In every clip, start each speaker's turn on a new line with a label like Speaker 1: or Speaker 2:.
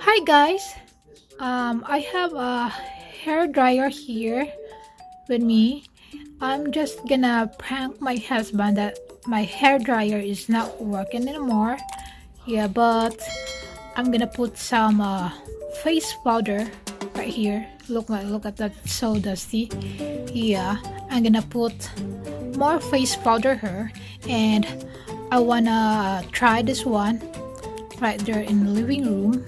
Speaker 1: Hi guys. I have a hair dryer here with me. I'm just gonna prank my husband that my hair dryer is not working anymore. Yeah, but I'm gonna put some face powder right here. Look at that, so dusty. Yeah, I'm gonna put more face powder here, and I wanna try this one right there in the living room.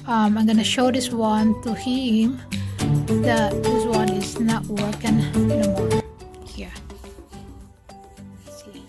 Speaker 1: I'm gonna show this one to him that this one is not working anymore. Here, see.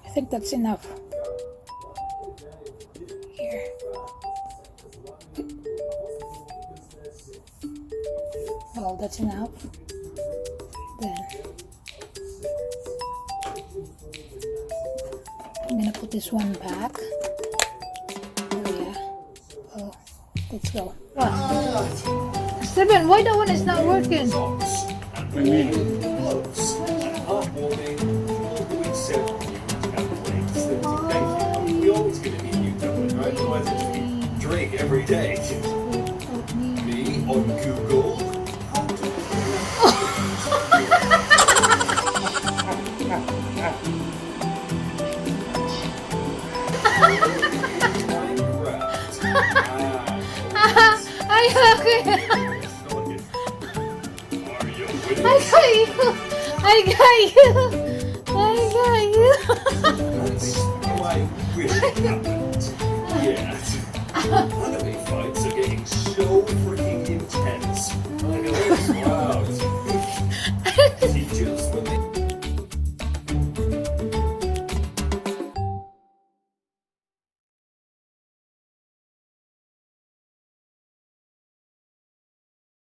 Speaker 1: I think that's enough. Here. Well, that's enough. Then I'm gonna put this one back. Oh yeah. Oh, let's go. What? Steven, why that one is not working?
Speaker 2: Drink every day. Me on Google.
Speaker 1: I got you. I got you. I got you. I got you.
Speaker 2: I wish it happened. Yeah. Anime fights are getting so freaking intense. I know it's